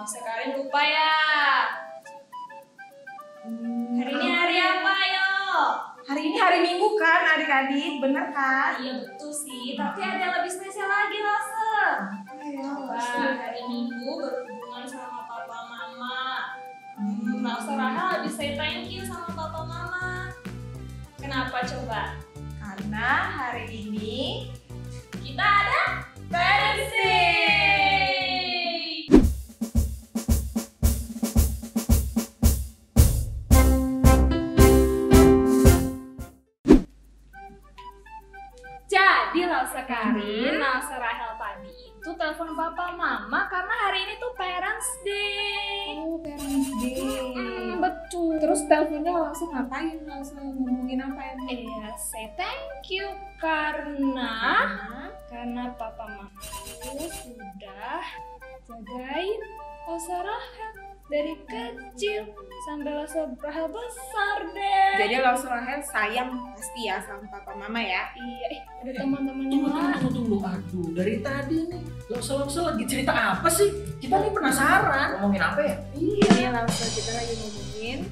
Sekarin lupa ya. Hari ini hari apa yo? Hari ini hari Minggu kan adik-adik, bener kan? Iya betul sih, tapi ada yang lebih spesial lagi Lase. Wah, hari Minggu berhubungan sama papa mama. Lase Rahel habis say thank you sama papa mama. Kenapa coba? Karena hari ini Kita ada Parents Day. Jadi Lase Karin, Lase Rahel tadi itu telepon papa mama karena hari ini tuh Parents Day. Oh, Parents Day. Betul. Terus teleponnya langsung ngapain? Langsung ngomongin apa ya? Iya, say thank you karena papa mamaku sudah jagain Lase Rahel dari kecil sampai Lase Rahel besar deh. Jadi Lase Rahel sayang pasti ya sama papa mama ya? Iya, ada teman-temannya lah. Tunggu. Aduh, dari tadi nih Lase lagi cerita apa sih? Kita nih penasaran. Ngomongin apa ya? Ini langsung kita lagi ngomongin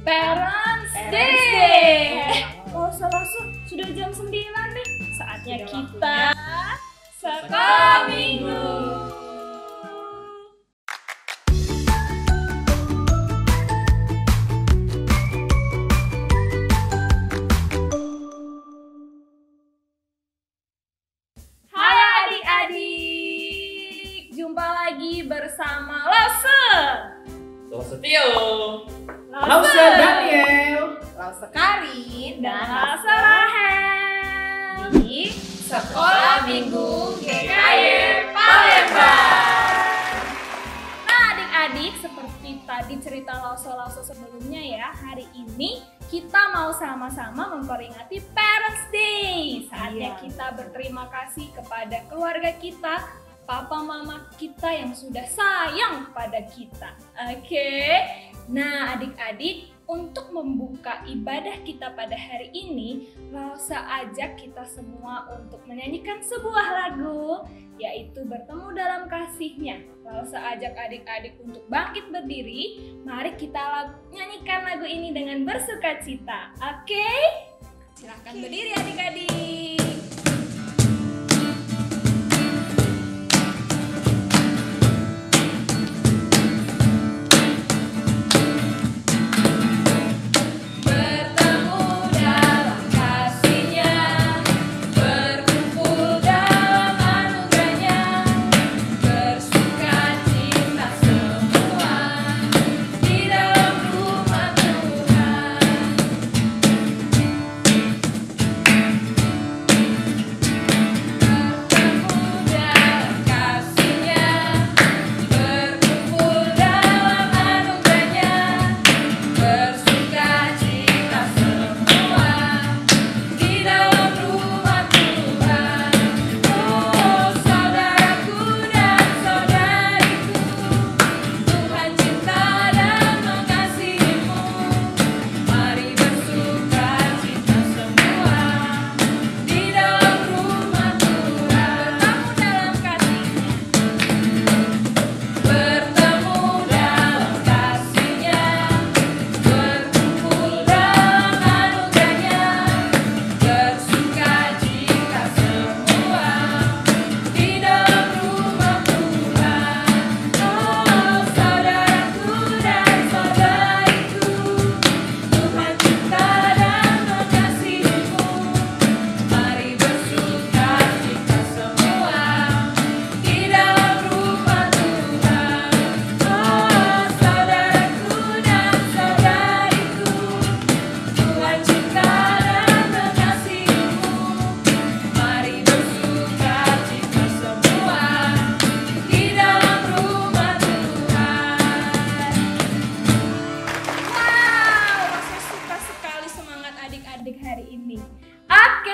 Parents Parents Day. Lase sudah jam 9 nih. Saatnya Sudah kita waktunya sekolah minggu. Hai adik-adik, jumpa lagi bersama Lase. Lase Tio. Lase Daniel. Lase Karin dan dan Lase Rahel di Sekolah Minggu GKY Palembang. Nah adik-adik, seperti tadi cerita Lase sebelumnya ya, hari ini kita mau sama-sama memperingati Parents Day. Saatnya Iya. kita berterima kasih kepada keluarga kita, papa mama kita yang sudah sayang pada kita. Oke. Nah, adik-adik, untuk membuka ibadah kita pada hari ini, Lase ajak kita semua untuk menyanyikan sebuah lagu, yaitu Bertemu Dalam Kasih-Nya. Lase ajak adik-adik untuk bangkit berdiri. Mari kita nyanyikan lagu ini dengan bersukacita. Oke? Silahkan berdiri adik-adik. Bertemu dalam kasih-Nya, berkumpul dalam anugerah-Nya, bersukacita semua di dalam rumah Tuhan.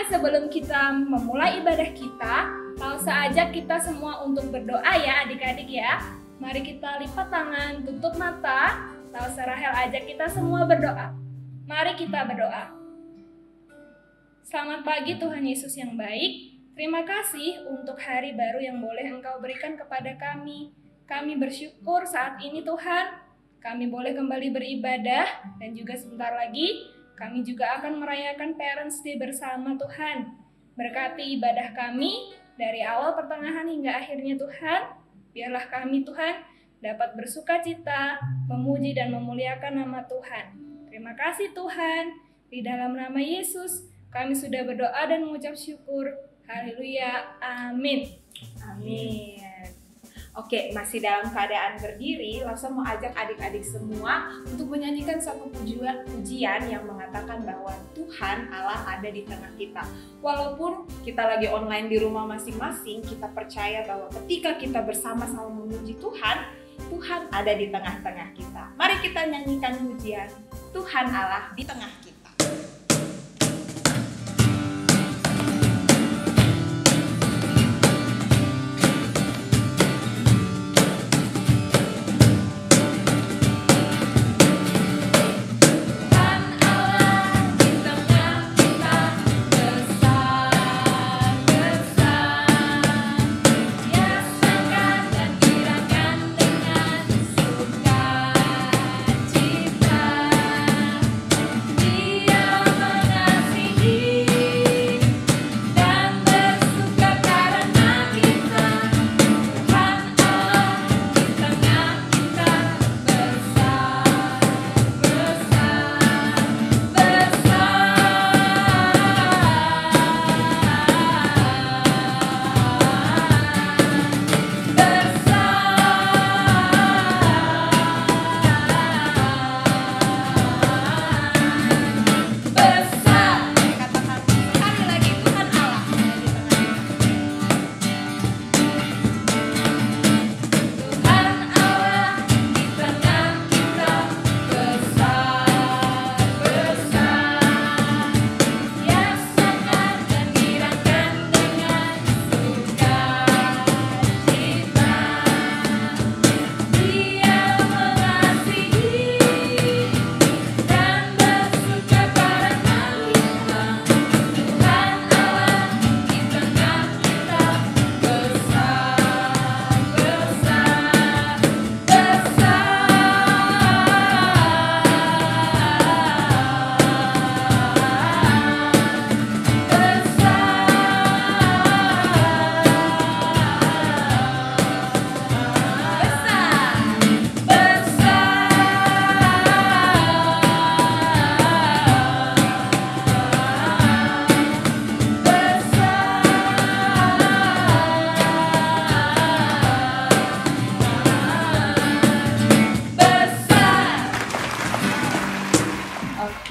Sebelum kita memulai ibadah kita, Lase ajak kita semua untuk berdoa ya adik-adik ya. Mari kita lipat tangan, tutup mata. Lase Rahel ajak kita semua berdoa. Mari kita berdoa. Selamat pagi Tuhan Yesus yang baik. Terima kasih untuk hari baru yang boleh Engkau berikan kepada kami. Kami bersyukur saat ini Tuhan, kami boleh kembali beribadah dan juga sebentar lagi kami juga akan merayakan Parents Day bersama Tuhan. Berkati ibadah kami dari awal pertengahan hingga akhirnya Tuhan. Biarlah kami Tuhan dapat bersuka cita, memuji dan memuliakan nama Tuhan. Terima kasih Tuhan. Di dalam nama Yesus kami sudah berdoa dan mengucap syukur. Haleluya. Amin. Amin. Oke, masih dalam keadaan berdiri, langsung mau ajak adik-adik semua untuk menyanyikan satu pujian yang mengatakan bahwa Tuhan Allah ada di tengah kita. Walaupun kita lagi online di rumah masing-masing, kita percaya bahwa ketika kita bersama-sama memuji Tuhan, Tuhan ada di tengah-tengah kita. Mari kita nyanyikan pujian Tuhan Allah di tengah kita.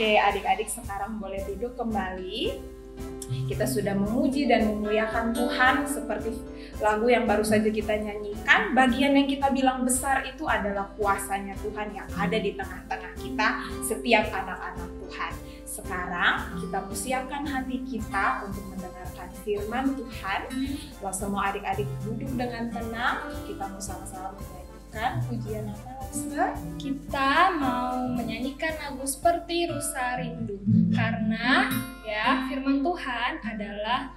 Oke, adik-adik sekarang boleh duduk kembali. Kita sudah memuji dan memuliakan Tuhan seperti lagu yang baru saja kita nyanyikan. Bagian yang kita bilang besar itu adalah kuasanya Tuhan yang ada di tengah-tengah kita, setiap anak-anak Tuhan. Sekarang kita persiapkan hati kita untuk mendengarkan firman Tuhan. Kalau semua adik-adik duduk dengan tenang, kita mau sama-sama menyanyikan pujian apa? Kita mau menyanyikan lagu Seperti Rusa Rindu, karena ya firman Tuhan adalah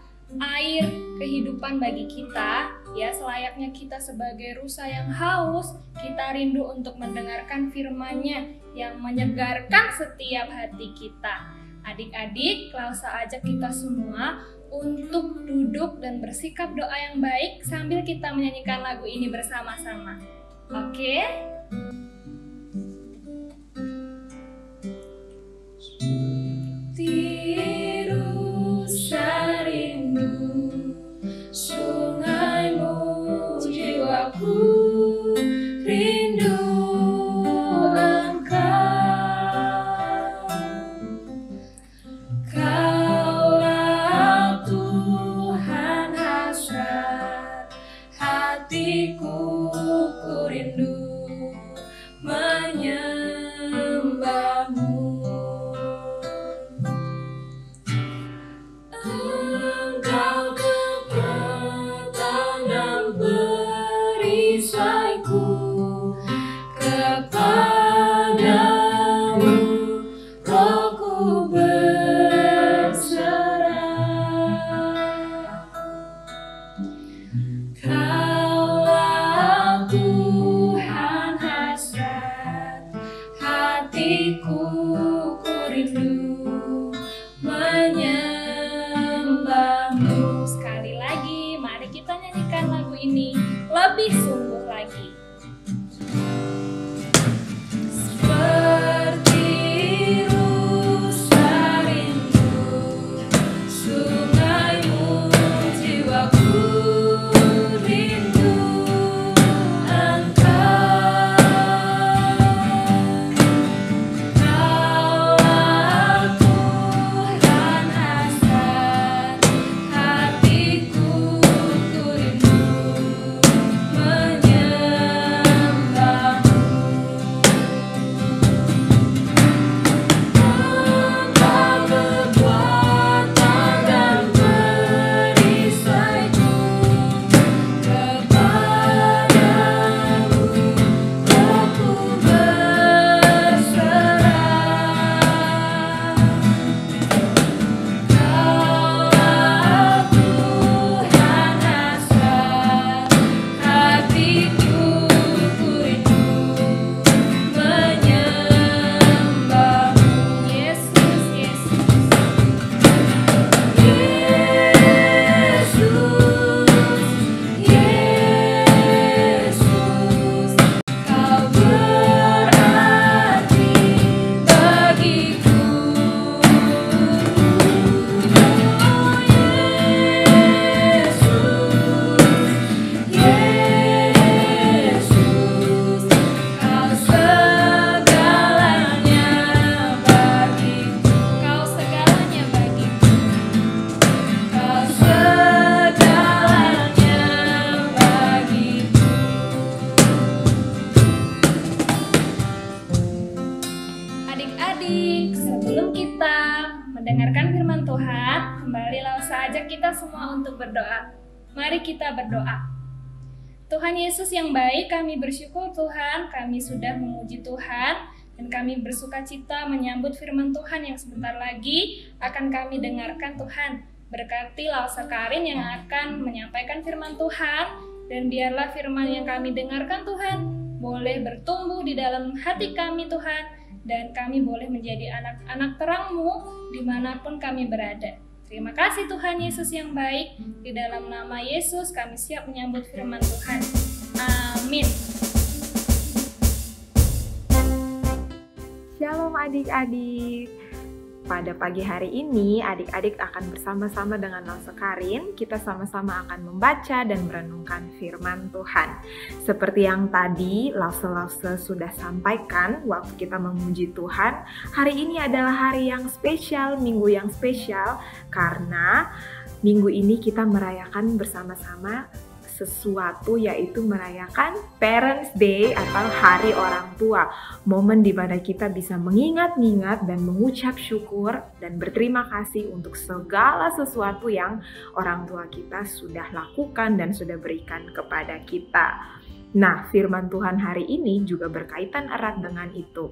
air kehidupan bagi kita. Ya, selayaknya kita sebagai rusa yang haus, kita rindu untuk mendengarkan firman-Nya yang menyegarkan setiap hati kita. Adik-adik, Klausa ajak kita semua untuk duduk dan bersikap doa yang baik sambil kita menyanyikan lagu ini bersama-sama. Oke? Rusa rindu, sungaimu jiwaku rindu engkau. Kaulah Tuhan hasrat hatiku, ku rindu ini lebih sungguh lagi. Seperti rusa rindu, sungaimu jiwaku rindu engkau. Kaulah Tuhan hasrat hatiku, ku rindu menyembahmu. Engkau kekuatan dan perisaiku, kepadamu aku berserah. Kaulah Tuhan hasrat hatiku, ku rindu menyembahmu. Yesus, Yesus, Yesus, Yesus, Kau berarti bagiku. Yesus, Kau segalanya bagiku. Kau segalanya bagiku. Kau segalanya bagiku. Adik-adik, sebelum kita mendengarkan firman Tuhan, kembali saya ajak kita semua untuk berdoa. Mari kita berdoa. Tuhan Yesus yang baik, kami bersyukur Tuhan, kami sudah memuji Tuhan, dan kami bersuka cita menyambut firman Tuhan yang sebentar lagi akan kami dengarkan Tuhan. Berkati Lausa Karin yang akan menyampaikan firman Tuhan, dan biarlah firman yang kami dengarkan Tuhan boleh bertumbuh di dalam hati kami Tuhan, dan kami boleh menjadi anak-anak terang-Mu dimanapun kami berada. Terima kasih Tuhan Yesus yang baik, di dalam nama Yesus kami siap menyambut firman Tuhan. Amin. Shalom adik-adik. Pada pagi hari ini adik-adik akan bersama-sama dengan Lausa Karin. Kita sama-sama akan membaca dan merenungkan firman Tuhan. Seperti yang tadi Lausa sudah sampaikan waktu kita memuji Tuhan, hari ini adalah hari yang spesial, minggu yang spesial, karena minggu ini kita merayakan bersama-sama sesuatu, yaitu merayakan Parents Day atau Hari Orang Tua. Momen di mana kita bisa mengingat-ingat dan mengucap syukur dan berterima kasih untuk segala sesuatu yang orang tua kita sudah lakukan dan sudah berikan kepada kita. Nah, firman Tuhan hari ini juga berkaitan erat dengan itu.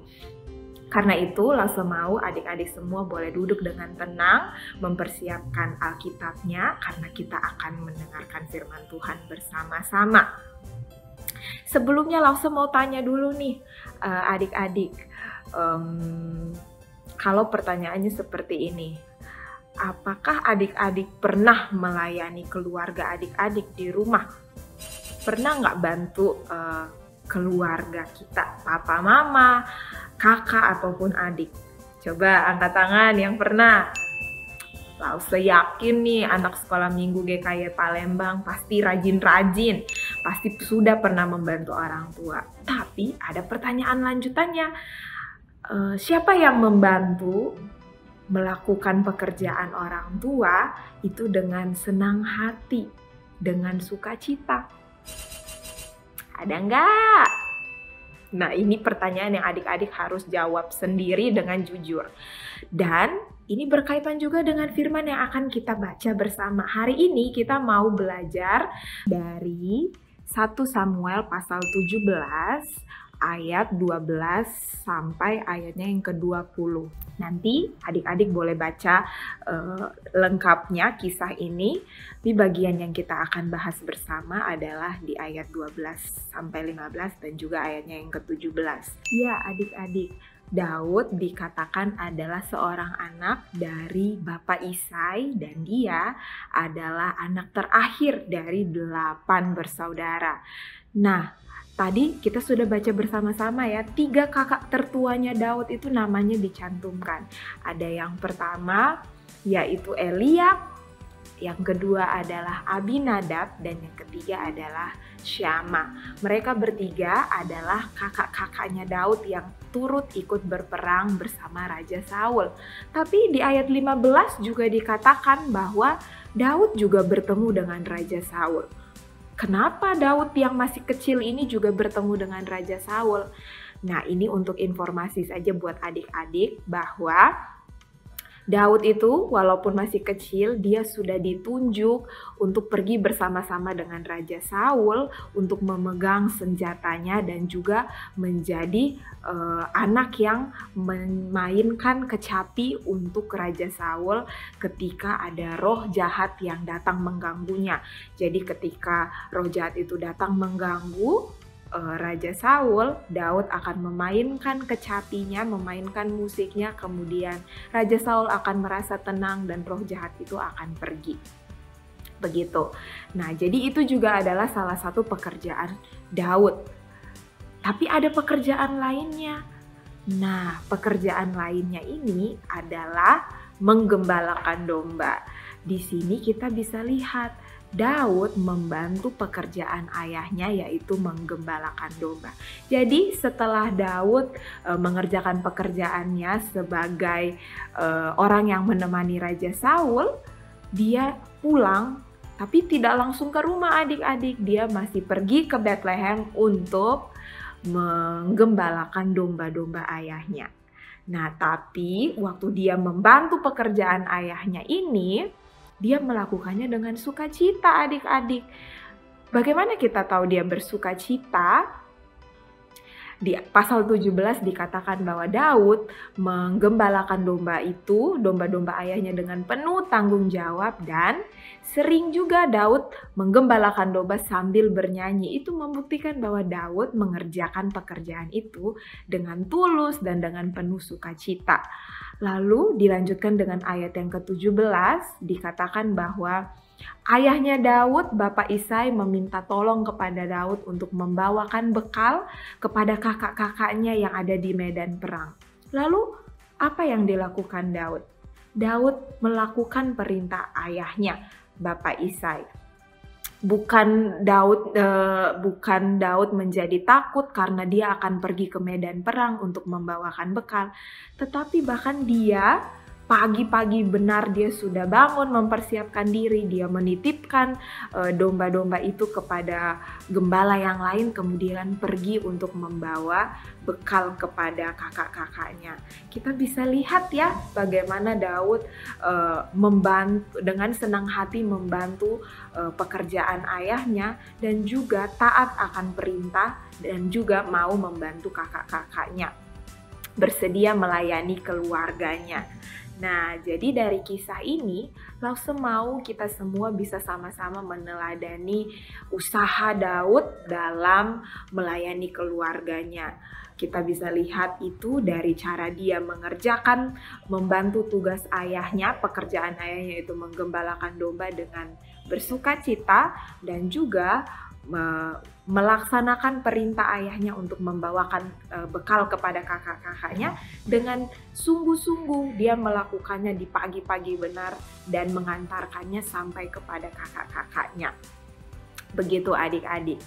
Karena itu, Lausa mau adik-adik semua boleh duduk dengan tenang, mempersiapkan Alkitabnya, karena kita akan mendengarkan firman Tuhan bersama-sama. Sebelumnya Lausa mau tanya dulu nih, adik-adik, kalau pertanyaannya seperti ini, apakah adik-adik pernah melayani keluarga adik-adik di rumah? Pernah nggak bantu keluarga kita, papa, mama, kakak ataupun adik? Coba angkat tangan yang pernah. Lausa yakin nih anak sekolah minggu GKY Palembang pasti rajin-rajin, pasti sudah pernah membantu orang tua. Tapi ada pertanyaan lanjutannya, siapa yang membantu melakukan pekerjaan orang tua itu dengan senang hati, dengan sukacita? Ada nggak? Nah, ini pertanyaan yang adik-adik harus jawab sendiri dengan jujur. Dan ini berkaitan juga dengan firman yang akan kita baca bersama. Hari ini kita mau belajar dari 1 Samuel pasal 17 ayat 12 sampai ayatnya yang ke-20. Nanti adik-adik boleh baca lengkapnya kisah ini. Di bagian yang kita akan bahas bersama adalah di ayat 12 sampai 15 dan juga ayatnya yang ke-17. Ya adik-adik, Daud dikatakan adalah seorang anak dari Bapak Isai dan dia adalah anak terakhir dari 8 bersaudara. Nah, tadi kita sudah baca bersama-sama ya, 3 kakak tertuanya Daud itu namanya dicantumkan. Ada yang pertama yaitu Eliab, yang kedua adalah Abinadab, dan yang ketiga adalah Syama. Mereka bertiga adalah kakak-kakaknya Daud yang turut ikut berperang bersama Raja Saul. Tapi di ayat 15 juga dikatakan bahwa Daud juga bertemu dengan Raja Saul. Kenapa Daud yang masih kecil ini juga bertemu dengan Raja Saul? Nah, ini untuk informasi saja buat adik-adik bahwa Daud itu walaupun masih kecil, dia sudah ditunjuk untuk pergi bersama-sama dengan Raja Saul untuk memegang senjatanya dan juga menjadi anak yang memainkan kecapi untuk Raja Saul ketika ada roh jahat yang datang mengganggunya. Jadi ketika roh jahat itu datang mengganggu Raja Saul, Daud akan memainkan kecapinya, memainkan musiknya, kemudian Raja Saul akan merasa tenang dan roh jahat itu akan pergi. Begitu. Nah, jadi itu juga adalah salah satu pekerjaan Daud. Tapi ada pekerjaan lainnya. Nah, pekerjaan lainnya ini adalah menggembalakan domba. Di sini kita bisa lihat Daud membantu pekerjaan ayahnya yaitu menggembalakan domba. Jadi setelah Daud mengerjakan pekerjaannya sebagai orang yang menemani Raja Saul, dia pulang tapi tidak langsung ke rumah adik-adik. Dia masih pergi ke Bethlehem untuk menggembalakan domba-domba ayahnya. Nah, tapi waktu dia membantu pekerjaan ayahnya ini, dia melakukannya dengan sukacita adik-adik. Bagaimana kita tahu dia bersukacita? Di pasal 17 dikatakan bahwa Daud menggembalakan domba itu, domba-domba ayahnya dengan penuh tanggung jawab, dan sering juga Daud menggembalakan domba sambil bernyanyi. Itu membuktikan bahwa Daud mengerjakan pekerjaan itu dengan tulus dan dengan penuh sukacita. Lalu dilanjutkan dengan ayat yang ke-17, dikatakan bahwa ayahnya Daud, Bapak Isai, meminta tolong kepada Daud untuk membawakan bekal kepada kakak-kakaknya yang ada di medan perang. Lalu apa yang dilakukan Daud? Daud melakukan perintah ayahnya, Bapak Isai. Bukan Daud menjadi takut karena dia akan pergi ke medan perang untuk membawakan bekal, tetapi bahkan dia pagi-pagi benar dia sudah bangun mempersiapkan diri, dia menitipkan domba-domba itu kepada gembala yang lain, kemudian pergi untuk membawa bekal kepada kakak-kakaknya. Kita bisa lihat ya bagaimana Daud membantu dengan senang hati membantu pekerjaan ayahnya dan juga taat akan perintah dan juga mau membantu kakak-kakaknya, bersedia melayani keluarganya. Nah, jadi dari kisah ini, Lause mau kita semua bisa sama-sama meneladani usaha Daud dalam melayani keluarganya. Kita bisa lihat itu dari cara dia mengerjakan, membantu tugas ayahnya, pekerjaan ayahnya itu menggembalakan domba dengan bersukacita, dan juga melaksanakan perintah ayahnya untuk membawakan bekal kepada kakak-kakaknya dengan sungguh-sungguh. Dia melakukannya di pagi-pagi benar dan mengantarkannya sampai kepada kakak-kakaknya. Begitu adik-adik.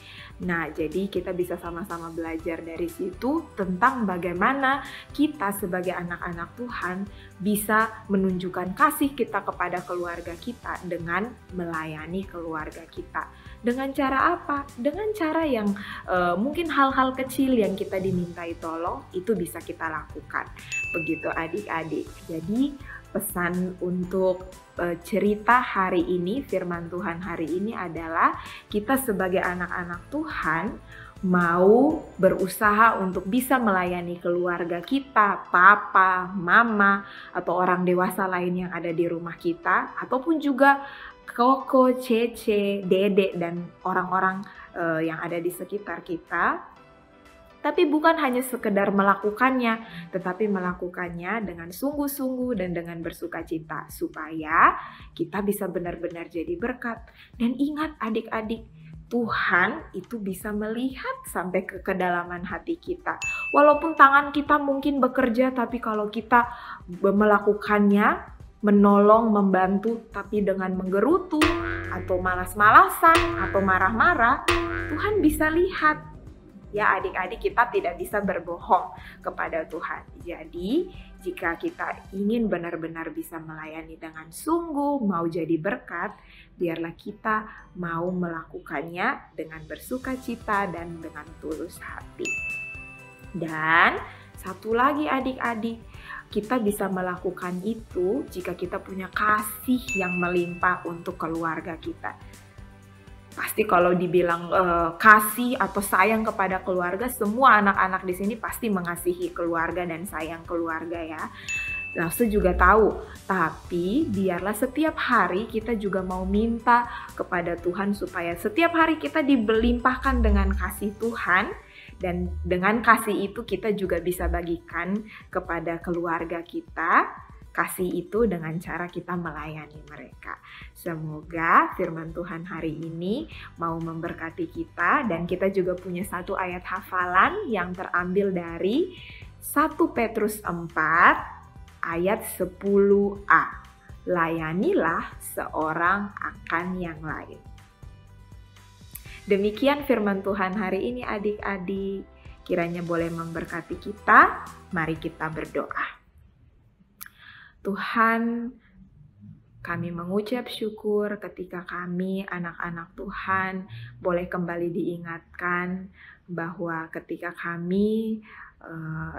Nah, jadi kita bisa sama-sama belajar dari situ tentang bagaimana kita sebagai anak-anak Tuhan bisa menunjukkan kasih kita kepada keluarga kita dengan melayani keluarga kita. Dengan cara apa? Dengan cara yang mungkin hal-hal kecil yang kita dimintai tolong itu bisa kita lakukan. Begitu adik-adik. Jadi pesan untuk cerita hari ini, firman Tuhan hari ini adalah kita sebagai anak-anak Tuhan mau berusaha untuk bisa melayani keluarga kita, papa, mama, atau orang dewasa lain yang ada di rumah kita, ataupun juga koko, cece, dedek, dan orang-orang yang ada di sekitar kita Tapi bukan hanya sekedar melakukannya, tetapi melakukannya dengan sungguh-sungguh dan dengan bersukacita, supaya kita bisa benar-benar jadi berkat. Dan ingat adik-adik, Tuhan itu bisa melihat sampai ke kedalaman hati kita. Walaupun tangan kita mungkin bekerja, tapi kalau kita melakukannya, menolong, membantu, tapi dengan menggerutu, atau malas-malasan, atau marah-marah, Tuhan bisa lihat. Ya adik-adik, kita tidak bisa berbohong kepada Tuhan. Jadi jika kita ingin benar-benar bisa melayani dengan sungguh, mau jadi berkat, biarlah kita mau melakukannya dengan bersukacita dan dengan tulus hati. Dan satu lagi adik-adik, kita bisa melakukan itu jika kita punya kasih yang melimpah untuk keluarga kita. Pasti kalau dibilang kasih atau sayang kepada keluarga, semua anak-anak di sini pasti mengasihi keluarga dan sayang keluarga ya. Langsung juga tahu, tapi biarlah setiap hari kita juga mau minta kepada Tuhan supaya setiap hari kita dilimpahkan dengan kasih Tuhan, dan dengan kasih itu kita juga bisa bagikan kepada keluarga kita. Kasih itu dengan cara kita melayani mereka. Semoga firman Tuhan hari ini mau memberkati kita, dan kita juga punya satu ayat hafalan yang terambil dari 1 Petrus 4 ayat 10a. Layanilah seorang akan yang lain. Demikian firman Tuhan hari ini adik-adik. Kiranya boleh memberkati kita. Mari kita berdoa. Tuhan, kami mengucap syukur ketika kami anak-anak Tuhan boleh kembali diingatkan bahwa ketika kami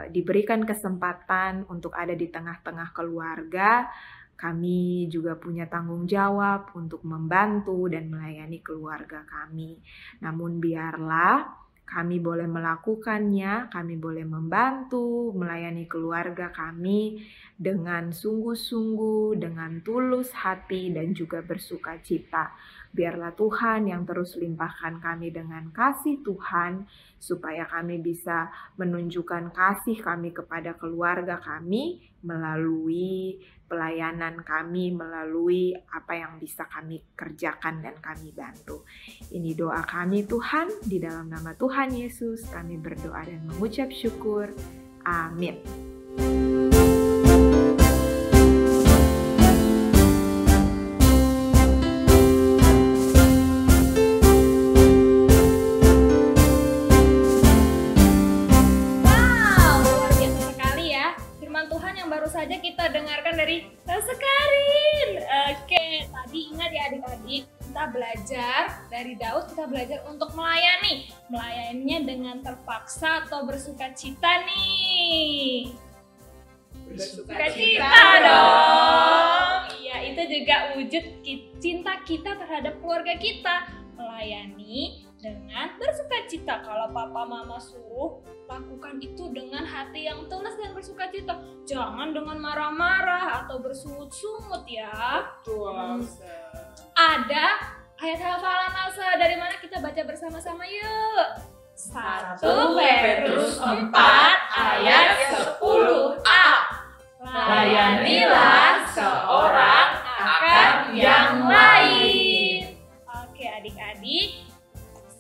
diberikan kesempatan untuk ada di tengah-tengah keluarga, kami juga punya tanggung jawab untuk membantu dan melayani keluarga kami. Namun biarlah kami boleh melakukannya, kami boleh membantu, melayani keluarga kami dengan sungguh-sungguh, dengan tulus hati dan juga bersukacita. Biarlah Tuhan yang terus limpahkan kami dengan kasih Tuhan, supaya kami bisa menunjukkan kasih kami kepada keluarga kami melalui pelayanan kami, melalui apa yang bisa kami kerjakan dan kami bantu. Ini doa kami Tuhan, di dalam nama Tuhan Yesus kami berdoa dan mengucap syukur. Amin. Saja kita dengarkan dari Tante Karin. Oke, tadi ingat ya adik-adik, kita belajar dari Daud, kita belajar untuk melayaninya dengan terpaksa atau bersukacita nih. Bersukacita dong. Iya, itu juga wujud cinta kita terhadap keluarga kita. Melayani dengan bersukacita. Kalau papa mama suruh, lakukan itu dengan hati yang tulus dan bersukacita. Jangan dengan marah-marah atau bersungut-sungut ya. Betul. Ada ayat hafalan Alsa, dari mana kita baca bersama-sama yuk. 1 Petrus 4 ayat 10a. Layanilah seorang akan yang lain. Oke adik-adik,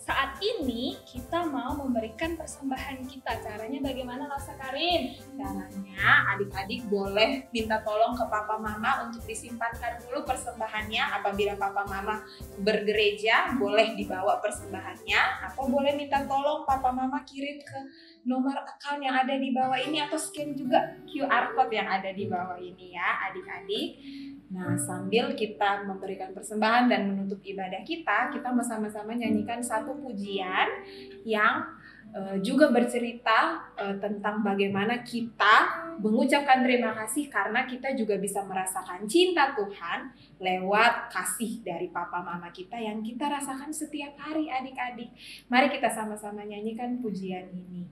saat ini kita mau memberikan persembahan kita. Caranya bagaimana Lasa Karin? Caranya adik-adik boleh minta tolong ke papa mama untuk disimpankan dulu persembahannya. Apabila papa mama bergereja, boleh dibawa persembahannya, atau boleh minta tolong papa mama kirim ke nomor account yang ada di bawah ini, atau scan juga QR code yang ada di bawah ini ya adik-adik. Nah, sambil kita memberikan persembahan dan menutup ibadah kita sama-sama nyanyikan satu pujian yang juga bercerita tentang bagaimana kita mengucapkan terima kasih karena kita juga bisa merasakan cinta Tuhan lewat kasih dari papa mama kita yang kita rasakan setiap hari adik-adik. Mari kita sama-sama nyanyikan pujian ini.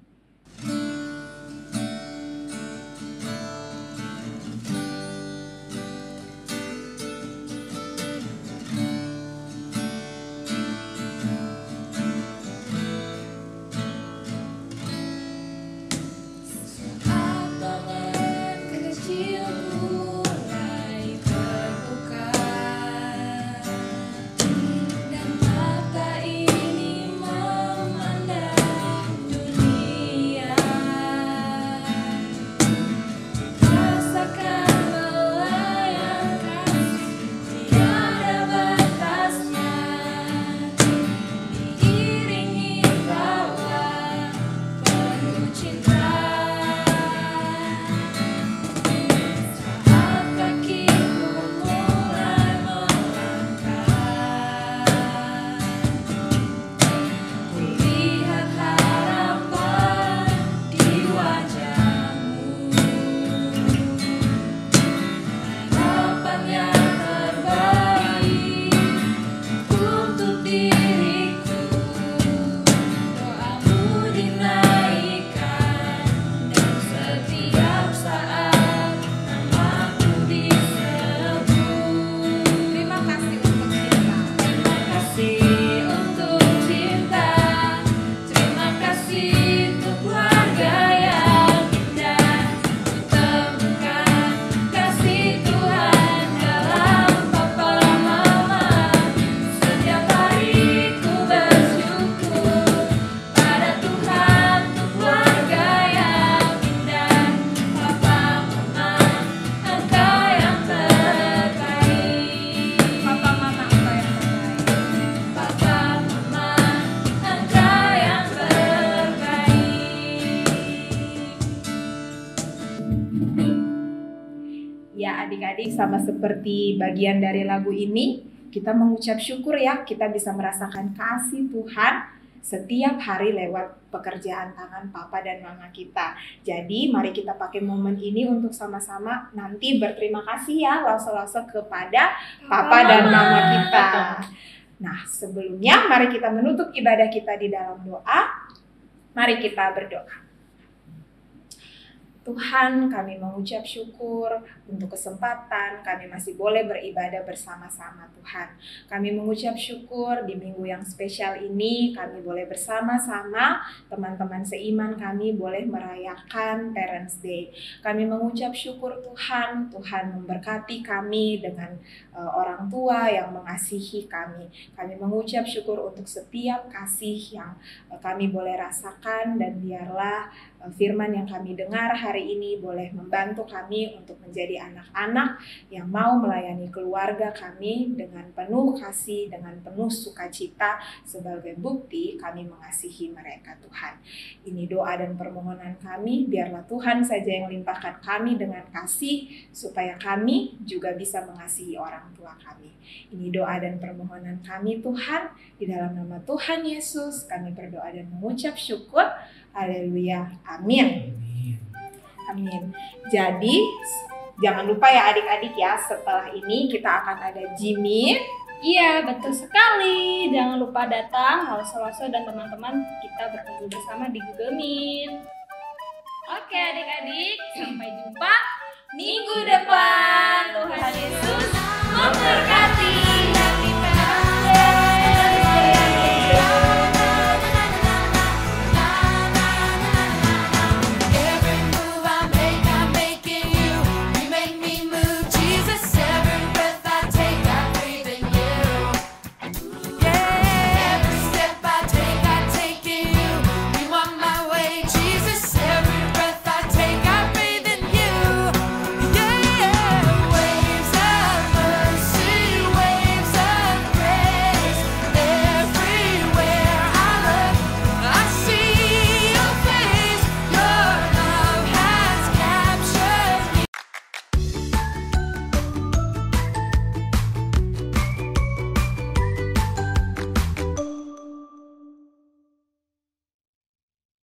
adik-adik sama seperti bagian dari lagu ini, kita mengucap syukur ya, kita bisa merasakan kasih Tuhan setiap hari lewat pekerjaan tangan papa dan mama kita. Jadi mari kita pakai momen ini untuk sama-sama nanti berterima kasih ya lause-lause kepada papa dan mama kita. Nah, sebelumnya mari kita menutup ibadah kita di dalam doa. Mari kita berdoa. Tuhan, kami mengucap syukur untuk kesempatan kami masih boleh beribadah bersama-sama Tuhan. Kami mengucap syukur di minggu yang spesial ini kami boleh bersama-sama teman-teman seiman kami boleh merayakan Parents Day. Kami mengucap syukur Tuhan, Tuhan memberkati kami dengan orang tua yang mengasihi kami. Kami mengucap syukur untuk setiap kasih yang kami boleh rasakan dan biarlah firman yang kami dengar hari ini boleh membantu kami untuk menjadi anak-anak yang mau melayani keluarga kami dengan penuh kasih, dengan penuh sukacita sebagai bukti kami mengasihi mereka Tuhan. Ini doa dan permohonan kami, biarlah Tuhan saja yang limpahkan kami dengan kasih supaya kami juga bisa mengasihi orang tua kami. Ini doa dan permohonan kami Tuhan, di dalam nama Tuhan Yesus kami berdoa dan mengucap syukur. Haleluya. Amin. Amin. Jadi jangan lupa ya adik-adik ya, setelah ini kita akan ada Jimmy. Iya, betul sekali. Jangan lupa datang, Lause-Lause dan teman-teman kita berkumpul bersama di Google Meet. Oke adik-adik, sampai jumpa minggu depan. Tuhan Yesus memberkati.